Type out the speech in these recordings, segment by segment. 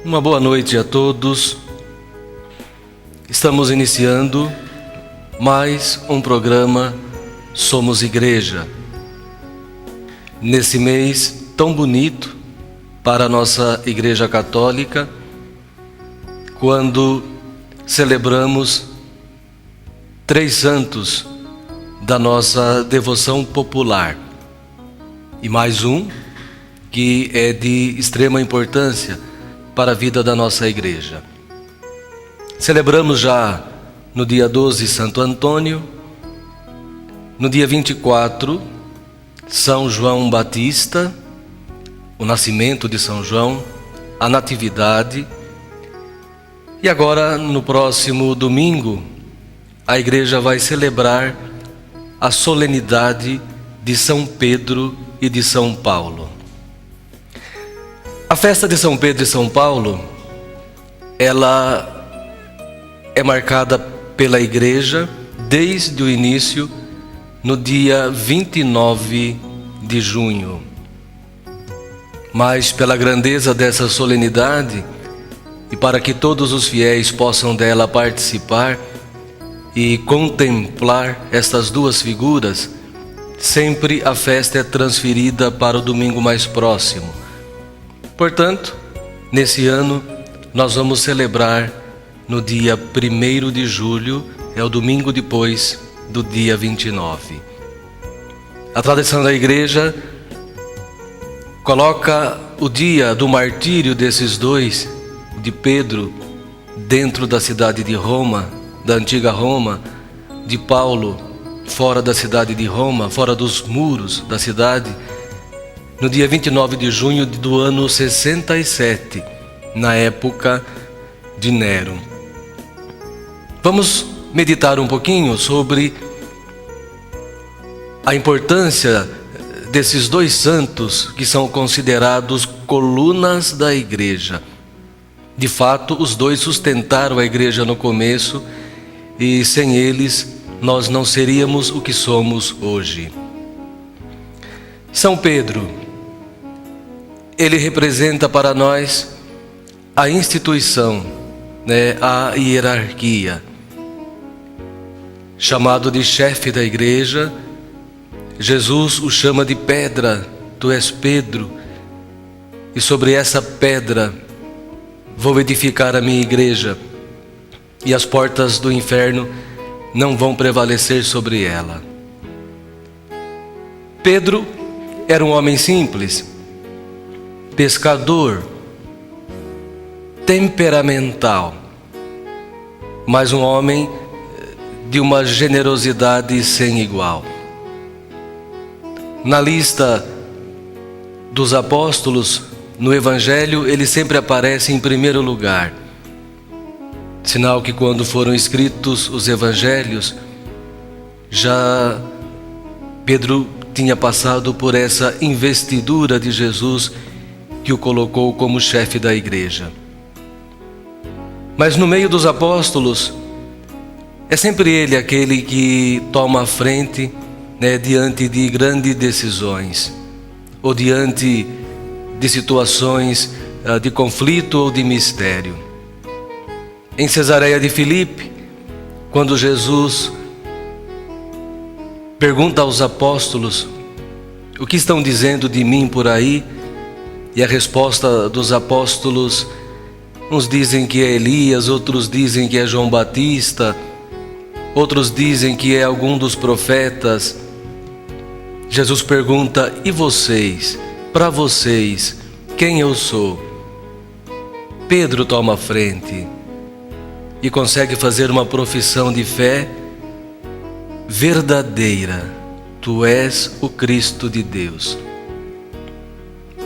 Uma boa noite a todos. Estamos iniciando mais um programa Somos Igreja. Nesse mês tão bonito para a nossa Igreja Católica, quando celebramos 3 santos da nossa devoção popular. E mais um que é de extrema importância para a vida da nossa igreja. Celebramos já no dia 12 Santo Antônio, no dia 24 São João Batista, o nascimento de São João, a natividade, e agora no próximo domingo a igreja vai celebrar a solenidade de São Pedro e de São Paulo. A festa de São Pedro e São Paulo, ela é marcada pela igreja desde o início, no dia 29 de junho. Mas pela grandeza dessa solenidade, e para que todos os fiéis possam dela participar e contemplar estas duas figuras, sempre a festa é transferida para o domingo mais próximo. Portanto, nesse ano, nós vamos celebrar no dia 1º de julho, é o domingo depois do dia 29. A tradição da igreja coloca o dia do martírio desses dois, de Pedro, dentro da cidade de Roma, da antiga Roma, de Paulo, fora da cidade de Roma, fora dos muros da cidade, no dia 29 de junho do ano 67, na época de Nero. Vamos meditar um pouquinho sobre a importância desses dois santos que são considerados colunas da igreja. De fato, os dois sustentaram a igreja no começo e sem eles nós não seríamos o que somos hoje. São Pedro, ele representa para nós a instituição, a hierarquia. Chamado de chefe da igreja, Jesus o chama de pedra, tu és Pedro, e sobre essa pedra vou edificar a minha igreja, e as portas do inferno não vão prevalecer sobre ela. Pedro era um homem simples, pescador, temperamental, mas um homem de uma generosidade sem igual. Na lista dos apóstolos, no Evangelho, ele sempre aparece em primeiro lugar. Sinal que quando foram escritos os Evangelhos, já Pedro tinha passado por essa investidura de Jesus que o colocou como chefe da igreja. Mas no meio dos apóstolos, é sempre ele aquele que toma a frente, diante de grandes decisões, ou diante de situações de conflito ou de mistério. Em Cesareia de Filipe, quando Jesus pergunta aos apóstolos: o que estão dizendo de mim por aí? E a resposta dos apóstolos, uns dizem que é Elias, outros dizem que é João Batista, outros dizem que é algum dos profetas. Jesus pergunta: e vocês? Para vocês, quem eu sou? Pedro toma a frente e consegue fazer uma profissão de fé verdadeira: tu és o Cristo de Deus.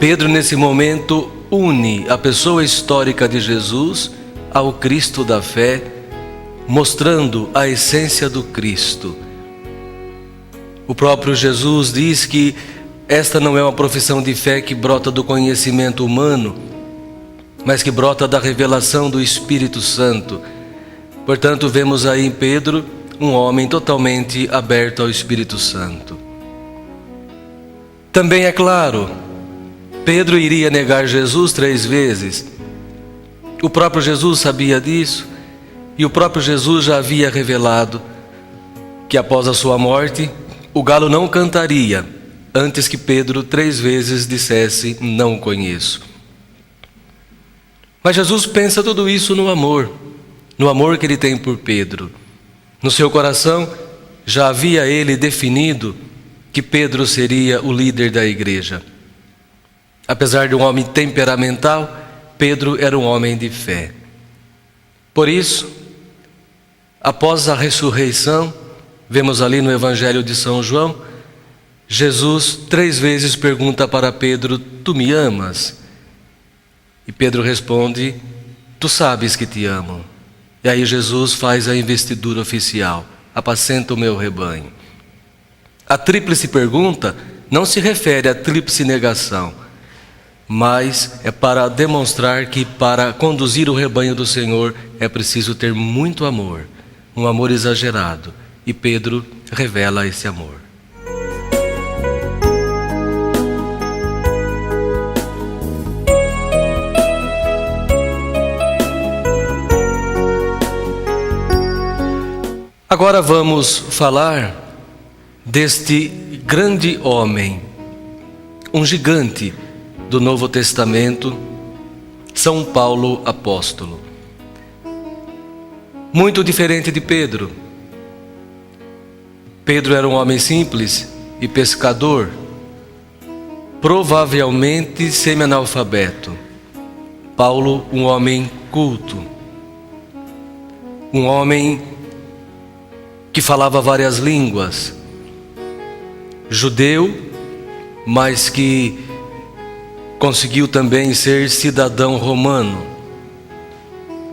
Pedro, nesse momento, une a pessoa histórica de Jesus ao Cristo da fé, mostrando a essência do Cristo. O próprio Jesus diz que esta não é uma profissão de fé que brota do conhecimento humano, mas que brota da revelação do Espírito Santo. Portanto, vemos aí em Pedro um homem totalmente aberto ao Espírito Santo. Também é claro, Pedro iria negar Jesus 3 vezes. O próprio Jesus sabia disso, e o próprio Jesus já havia revelado que após a sua morte, o galo não cantaria antes que Pedro 3 vezes dissesse: não o conheço. Mas Jesus pensa tudo isso no amor que ele tem por Pedro. No seu coração já havia ele definido que Pedro seria o líder da igreja. Apesar de um homem temperamental, Pedro era um homem de fé. Por isso, após a ressurreição, vemos ali no Evangelho de São João, Jesus 3 vezes pergunta para Pedro: tu me amas? E Pedro responde: tu sabes que te amo. E aí Jesus faz a investidura oficial: apacenta o meu rebanho. A tríplice pergunta não se refere à tríplice negação, mas é para demonstrar que para conduzir o rebanho do Senhor é preciso ter muito amor, um amor exagerado. E Pedro revela esse amor. Agora vamos falar deste grande homem, um gigante do Novo Testamento, São Paulo apóstolo. Muito diferente de Pedro. Pedro era um homem simples e pescador, provavelmente semi-analfabeto. Paulo, um homem culto, um homem que falava várias línguas, judeu, mas que conseguiu também ser cidadão romano.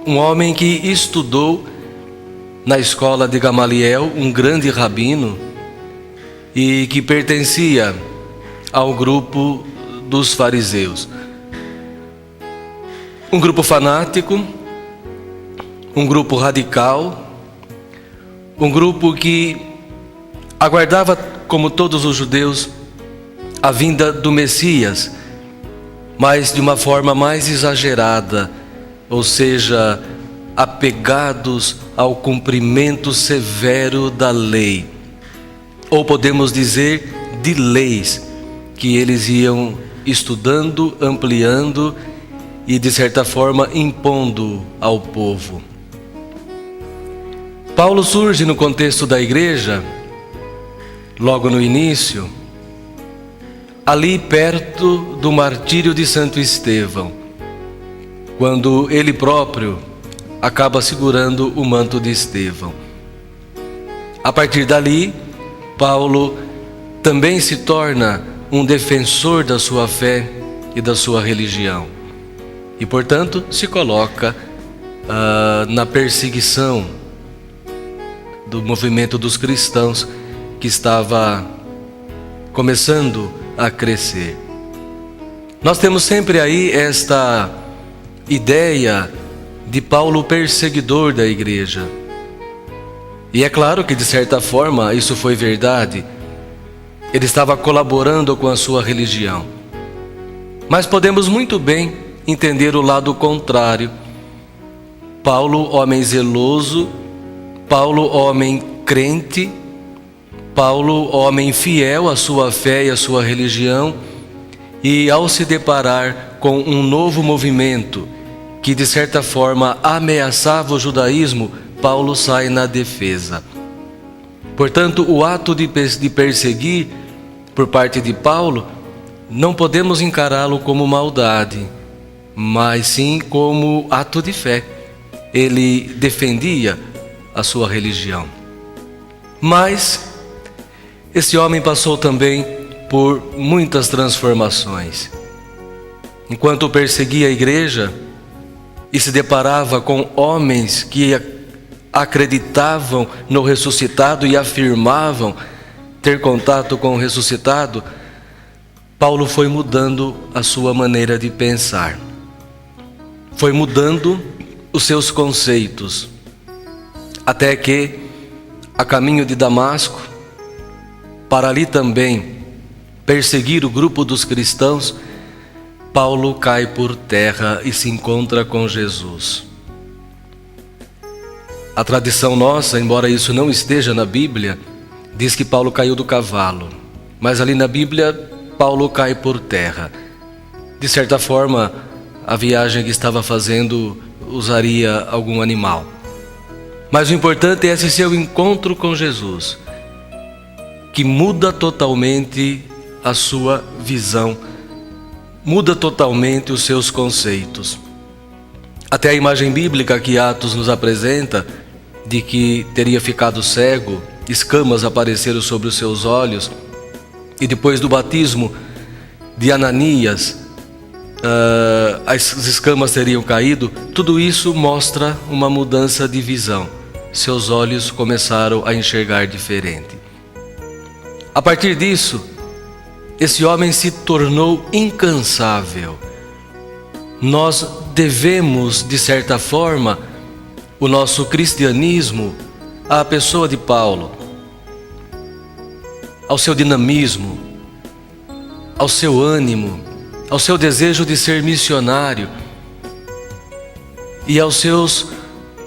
Um homem que estudou na escola de Gamaliel, um grande rabino, e que pertencia ao grupo dos fariseus. Um grupo fanático, um grupo radical, um grupo que aguardava, como todos os judeus, a vinda do Messias, mas de uma forma mais exagerada, ou seja, apegados ao cumprimento severo da lei, ou podemos dizer de leis, que eles iam estudando, ampliando e de certa forma impondo ao povo. Paulo surge no contexto da igreja, logo no início, ali perto do martírio de Santo Estevão, quando ele próprio acaba segurando o manto de Estevão. A partir dali, Paulo também se torna um defensor da sua fé e da sua religião. E, portanto, se coloca na perseguição do movimento dos cristãos que estava começando a crescer. Nós temos sempre aí esta ideia de Paulo perseguidor da igreja. E é claro que de certa forma isso foi verdade. Ele estava colaborando com a sua religião. Mas podemos muito bem entender o lado contrário. Paulo, homem zeloso, Paulo, homem crente, Paulo, homem fiel à sua fé e à sua religião, e ao se deparar com um novo movimento que de certa forma ameaçava o judaísmo, Paulo sai na defesa. Portanto, o ato de perseguir por parte de Paulo, não podemos encará-lo como maldade, mas sim como ato de fé. Ele defendia a sua religião. Mas esse homem passou também por muitas transformações. Enquanto perseguia a igreja e se deparava com homens que acreditavam no ressuscitado e afirmavam ter contato com o ressuscitado, Paulo foi mudando a sua maneira de pensar. Foi mudando os seus conceitos, até que, a caminho de Damasco, para ali também perseguir o grupo dos cristãos, Paulo cai por terra e se encontra com Jesus. A tradição nossa, embora isso não esteja na Bíblia, diz que Paulo caiu do cavalo. Mas ali na Bíblia, Paulo cai por terra. De certa forma, a viagem que estava fazendo usaria algum animal. Mas o importante é esse seu encontro com Jesus, que muda totalmente a sua visão, muda totalmente os seus conceitos. Até a imagem bíblica que Atos nos apresenta, de que teria ficado cego, escamas apareceram sobre os seus olhos, e depois do batismo de Ananias, as escamas teriam caído. Tudo isso mostra uma mudança de visão. Seus olhos começaram a enxergar diferente. A partir disso, esse homem se tornou incansável. Nós devemos, de certa forma, o nosso cristianismo à pessoa de Paulo, ao seu dinamismo, ao seu ânimo, ao seu desejo de ser missionário e aos seus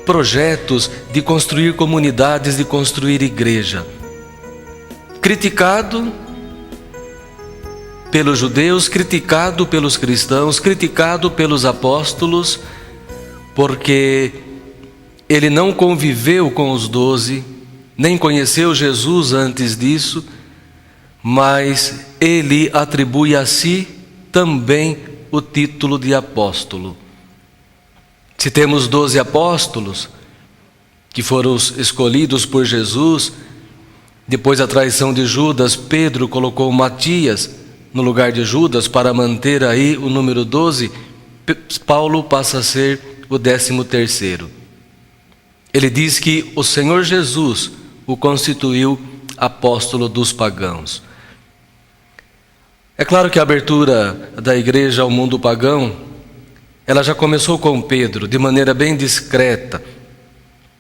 projetos de construir comunidades, de construir igreja. Criticado pelos judeus, criticado pelos cristãos, criticado pelos apóstolos, porque ele não conviveu com os 12, nem conheceu Jesus antes disso, mas ele atribui a si também o título de apóstolo. Se temos 12 apóstolos, que foram escolhidos por Jesus, depois da traição de Judas, Pedro colocou Matias no lugar de Judas para manter aí o número 12, Paulo passa a ser o 13º. Ele diz que o Senhor Jesus o constituiu apóstolo dos pagãos. É claro que a abertura da igreja ao mundo pagão, ela já começou com Pedro, de maneira bem discreta.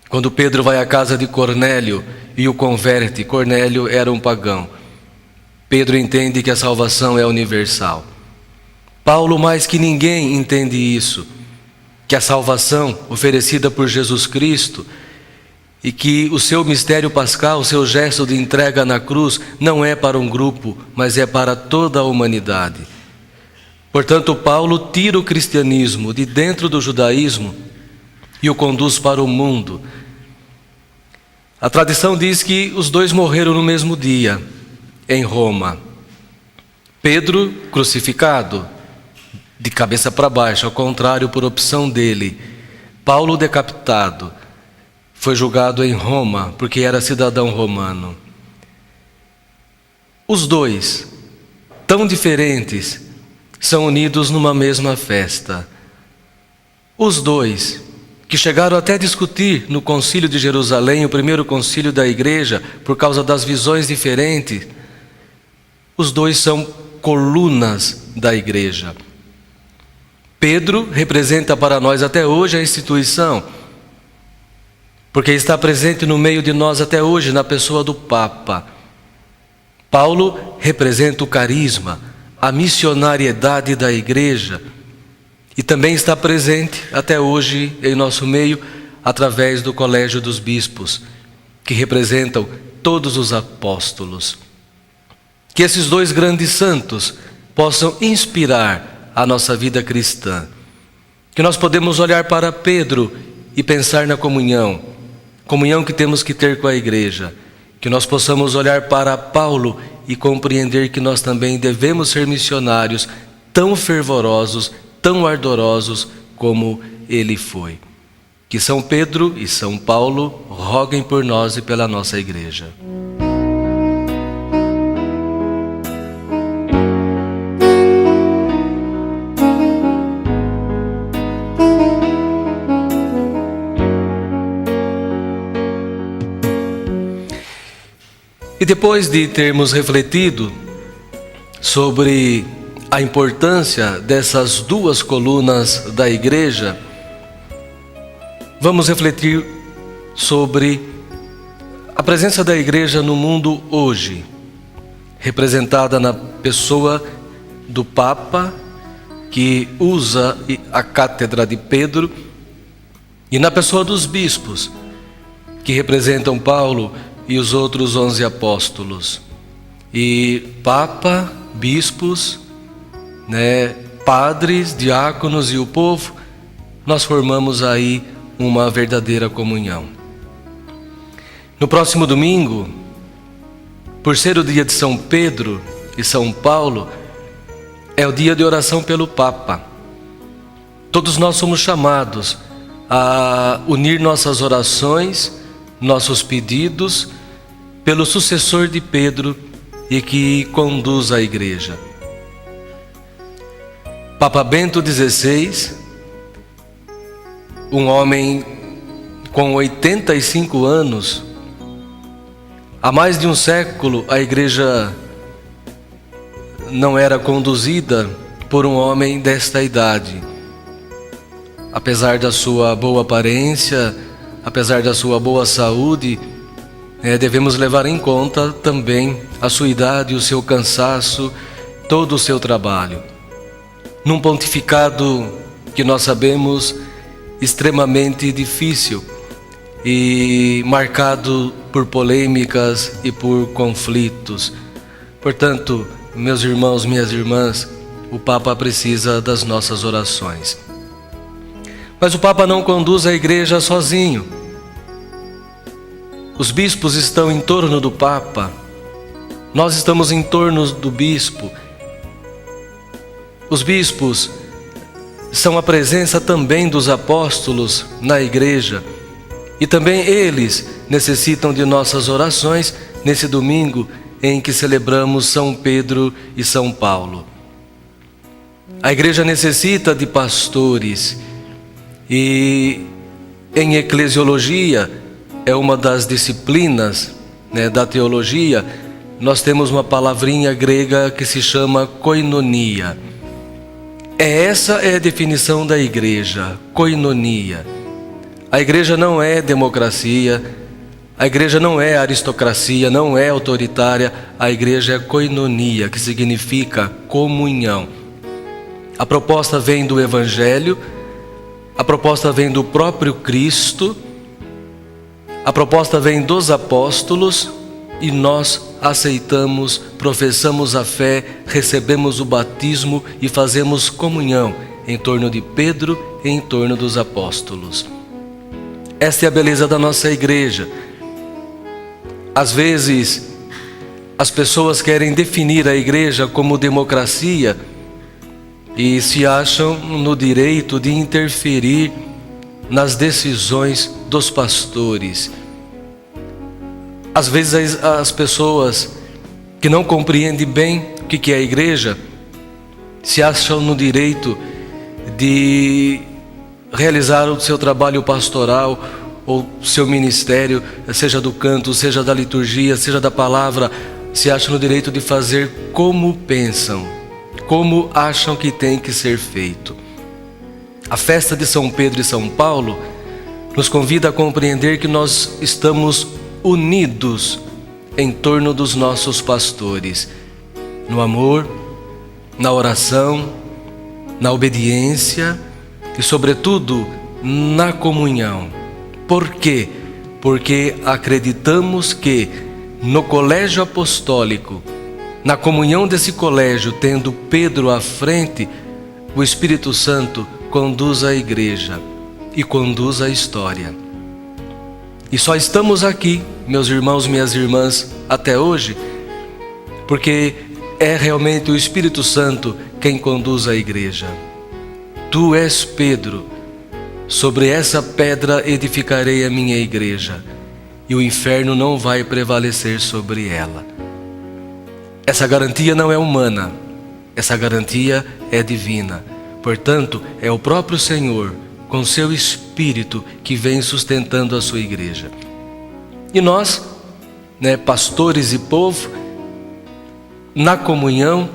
Quando Pedro vai à casa de Cornélio e o converte, Cornélio era um pagão. Pedro entende que a salvação é universal. Paulo, mais que ninguém, entende isso, que a salvação oferecida por Jesus Cristo e que o seu mistério pascal, o seu gesto de entrega na cruz, não é para um grupo, mas é para toda a humanidade. Portanto, Paulo tira o cristianismo de dentro do judaísmo e o conduz para o mundo. A tradição diz que os dois morreram no mesmo dia, em Roma. Pedro crucificado, de cabeça para baixo, ao contrário, por opção dele. Paulo decapitado. Foi julgado em Roma, porque era cidadão romano. Os dois, tão diferentes, são unidos numa mesma festa. Os dois, que chegaram até a discutir no concílio de Jerusalém, o primeiro concílio da igreja, por causa das visões diferentes, os dois são colunas da igreja. Pedro representa para nós até hoje a instituição, porque está presente no meio de nós até hoje, na pessoa do Papa. Paulo representa o carisma, a missionariedade da igreja, e também está presente até hoje em nosso meio, através do Colégio dos Bispos, que representam todos os apóstolos. Que esses dois grandes santos possam inspirar a nossa vida cristã. Que nós podemos olhar para Pedro e pensar na comunhão que temos que ter com a igreja. Que nós possamos olhar para Paulo e compreender que nós também devemos ser missionários tão fervorosos, tão ardorosos como ele foi. Que São Pedro e São Paulo roguem por nós e pela nossa igreja. E depois de termos refletido sobre a importância dessas duas colunas da igreja, vamos refletir sobre a presença da igreja no mundo hoje, representada na pessoa do Papa que usa a cátedra de Pedro, e na pessoa dos bispos, que representam Paulo e os outros 11 apóstolos. E Papa, bispos, padres, diáconos e o povo, nós formamos aí uma verdadeira comunhão. No próximo domingo, por ser o dia de São Pedro e São Paulo, é o dia de oração pelo Papa. Todos nós somos chamados a unir nossas orações, nossos pedidos, pelo sucessor de Pedro e que conduz a Igreja. Papa Bento XVI, um homem com 85 anos, há mais de um século a Igreja não era conduzida por um homem desta idade. Apesar da sua boa aparência, apesar da sua boa saúde, devemos levar em conta também a sua idade, o seu cansaço, todo o seu trabalho. Num pontificado que nós sabemos extremamente difícil e marcado por polêmicas e por conflitos. Portanto, meus irmãos, minhas irmãs, o Papa precisa das nossas orações. Mas o Papa não conduz a Igreja sozinho. Os bispos estão em torno do Papa, nós estamos em torno do bispo. Os bispos são a presença também dos apóstolos na Igreja, e também eles necessitam de nossas orações nesse domingo em que celebramos São Pedro e São Paulo. A Igreja necessita de pastores, e em eclesiologia, é uma das disciplinas da teologia, nós temos uma palavrinha grega que se chama koinonia. Essa é a definição da Igreja, koinonia. A Igreja não é democracia, a Igreja não é aristocracia, não é autoritária, a Igreja é koinonia, que significa comunhão. A proposta vem do Evangelho, a proposta vem do próprio Cristo, a proposta vem dos apóstolos e nós aceitamos, professamos a fé, recebemos o batismo e fazemos comunhão em torno de Pedro e em torno dos apóstolos. Esta é a beleza da nossa Igreja. Às vezes, as pessoas querem definir a Igreja como democracia e se acham no direito de interferir nas decisões dos pastores. Às vezes as pessoas que não compreendem bem o que é a Igreja se acham no direito de realizar o seu trabalho pastoral ou seu ministério, seja do canto, seja da liturgia, seja da palavra, se acham no direito de fazer como pensam, como acham que tem que ser feito. A festa de São Pedro e São Paulo nos convida a compreender que nós estamos unidos em torno dos nossos pastores, no amor, na oração, na obediência e, sobretudo, na comunhão. Por quê? Porque acreditamos que no colégio apostólico, na comunhão desse colégio, tendo Pedro à frente, o Espírito Santo conduz a Igreja e conduz a história. E só estamos aqui, meus irmãos, minhas irmãs, até hoje, porque é realmente o Espírito Santo quem conduz a Igreja. Tu és Pedro, sobre essa pedra edificarei a minha Igreja, e o inferno não vai prevalecer sobre ela. Essa garantia não é humana, essa garantia é divina. Portanto, é o próprio Senhor, com seu Espírito, que vem sustentando a sua Igreja. E nós, pastores e povo, na comunhão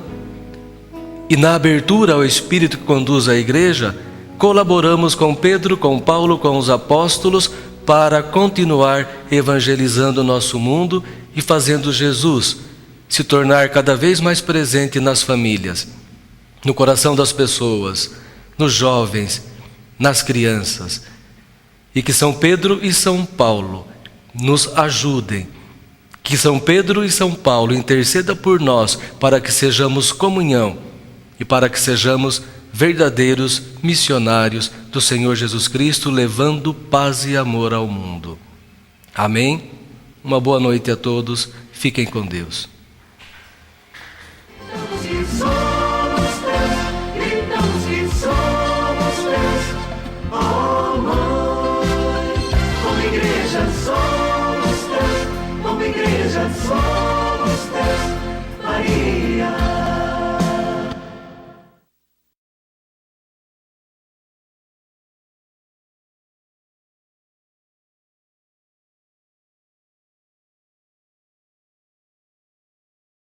e na abertura ao Espírito que conduz a Igreja, colaboramos com Pedro, com Paulo, com os apóstolos, para continuar evangelizando o nosso mundo e fazendo Jesus se tornar cada vez mais presente nas famílias, no coração das pessoas, nos jovens, nas crianças. E que São Pedro e São Paulo nos ajudem. Que São Pedro e São Paulo interceda por nós para que sejamos comunhão e para que sejamos verdadeiros missionários do Senhor Jesus Cristo, levando paz e amor ao mundo. Amém? Uma boa noite a todos. Fiquem com Deus. Somos teus, Maria.